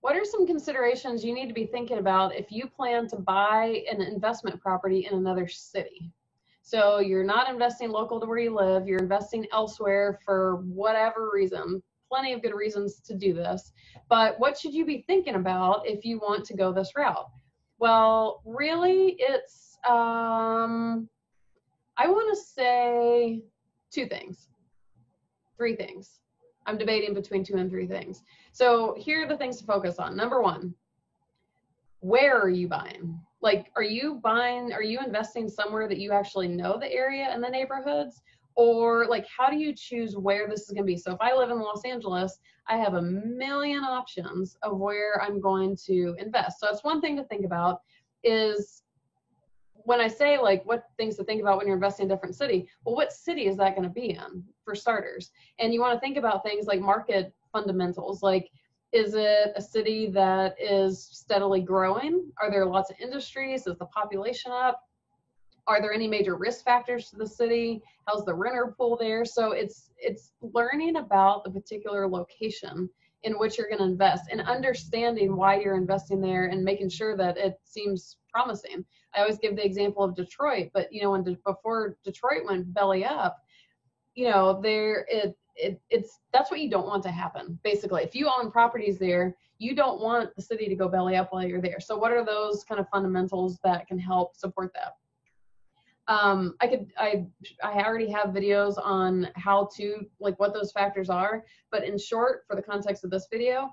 What are some considerations you need to be thinking about if you plan to buy an investment property in another city? So you're not investing local to where you live, you're investing elsewhere for whatever reason. Plenty of good reasons to do this. But what should you be thinking about if you want to go this route? Well, really, it's, I want to say two things, three things. I'm debating between two and three things. So here are the things to focus on. Number one, where are you buying? Like, are you investing somewhere that you actually know the area and the neighborhoods? Or like, how do you choose where this is going to be? So if I live in Los Angeles, I have a million options of where I'm going to invest. So that's one thing to think about is when I say like what things to think about when you're investing in a different city, well, what city is that going to be in for starters? And you want to think about things like market fundamentals, like is it a city that is steadily growing? Are there lots of industries? Is the population up? Are there any major risk factors to the city? How's the renter pool there? So it's learning about the particular location in which you're going to invest and understanding why you're investing there and making sure that it seems promising. I always give the example of Detroit, but before Detroit went belly up, that's what you don't want to happen. Basically, if you own properties there, you don't want the city to go belly up while you're there. So what are those kind of fundamentals that can help support that? I already have videos on how to, like, what those factors are, but in short, for the context of this video,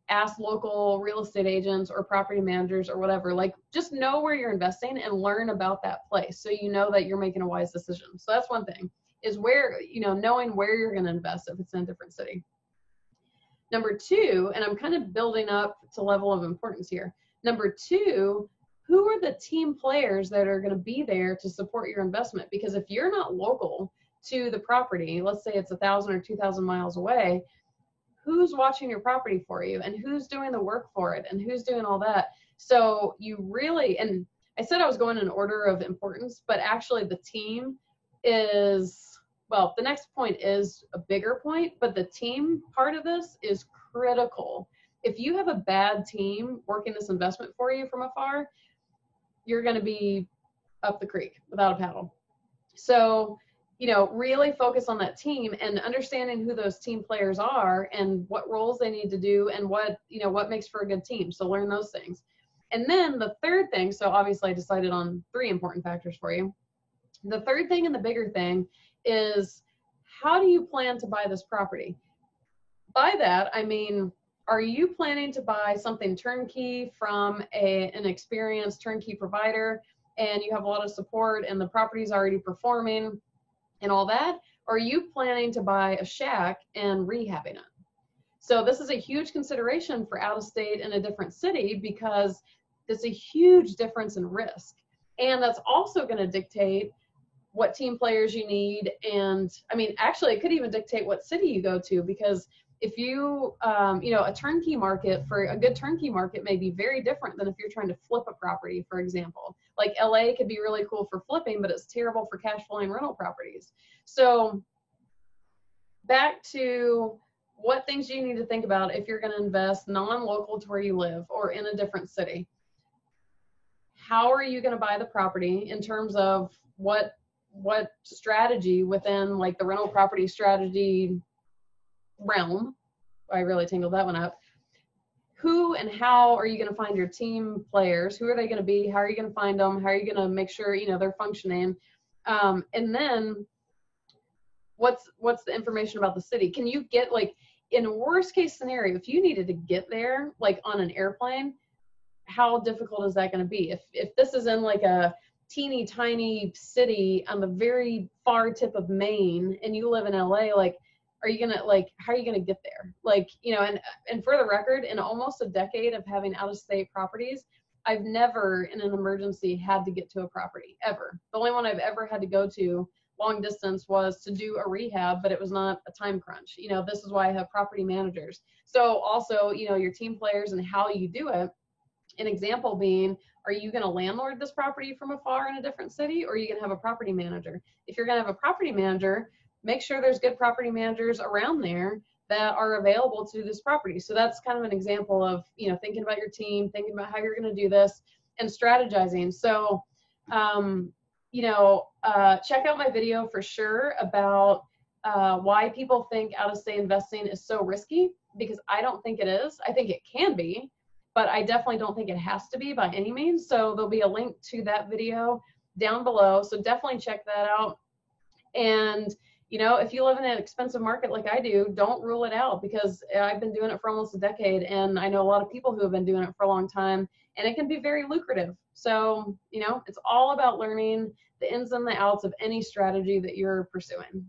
ask local real estate agents or property managers or whatever, like just know where you're investing and learn about that place so you know that you're making a wise decision. So that's one thing, is where, knowing where you're going to invest if it's in a different city. Number two, and I'm kind of building up to level of importance here. Number two, who are the team players that are going to be there to support your investment? Because if you're not local to the property, let's say it's 1,000 or 2,000 miles away, who's watching your property for you and who's doing the work for it and who's doing all that? So you really, and I said I was going in order of importance, but actually the team is, well, the next point is a bigger point, but the team part of this is critical. If you have a bad team working this investment for you from afar, you're going to be up the creek without a paddle. So, really focus on that team and understanding who those team players are and what roles they need to do and what makes for a good team. So learn those things. And then the third thing, so obviously I decided on three important factors for you. The third thing and the bigger thing is, how do you plan to buy this property? By that, I mean, are you planning to buy something turnkey from an experienced turnkey provider and you have a lot of support and the property's already performing and all that? Or are you planning to buy a shack and rehabbing it? So this is a huge consideration for out of state in a different city because there's a huge difference in risk. And that's also going to dictate what team players you need. And I mean, actually, it could even dictate what city you go to, because if you, a turnkey market, for a good turnkey market may be very different than if you're trying to flip a property, for example. Like LA could be really cool for flipping, but it's terrible for cash flowing rental properties. So back to what things you need to think about if you're going to invest non-local to where you live or in a different city. How are you going to buy the property in terms of what strategy within like the rental property strategy realm? I really tangled that one up. Who and how are you going to find your team players? Who are they going to be? How are you going to find them? How are you going to make sure they're functioning? And then what's the information about the city? Can you get, like, in a worst case scenario, if you needed to get there like on an airplane, how difficult is that going to be? If this is in like a teeny tiny city on the very far tip of Maine and you live in LA, like, are you gonna, like, how are you gonna get there? Like, and for the record, in almost a decade of having out of state properties, I've never in an emergency had to get to a property, ever. The only one I've ever had to go to long distance was to do a rehab, but it was not a time crunch. This is why I have property managers. So also, your team players and how you do it. An example being, are you going to landlord this property from afar in a different city, or are you going to have a property manager? If you're going to have a property manager, make sure there's good property managers around there that are available to this property. So that's kind of an example of, you know, thinking about your team, thinking about how you're going to do this, and strategizing. So, you know, check out my video for sure about why people think out-of-state investing is so risky, because I don't think it is. I think it can be, but I definitely don't think it has to be by any means. So there'll be a link to that video down below. So definitely check that out. And, you know, if you live in an expensive market like I do, don't rule it out, because I've been doing it for almost a decade, and I know a lot of people who have been doing it for a long time, and it can be very lucrative. So, you know, it's all about learning the ins and the outs of any strategy that you're pursuing.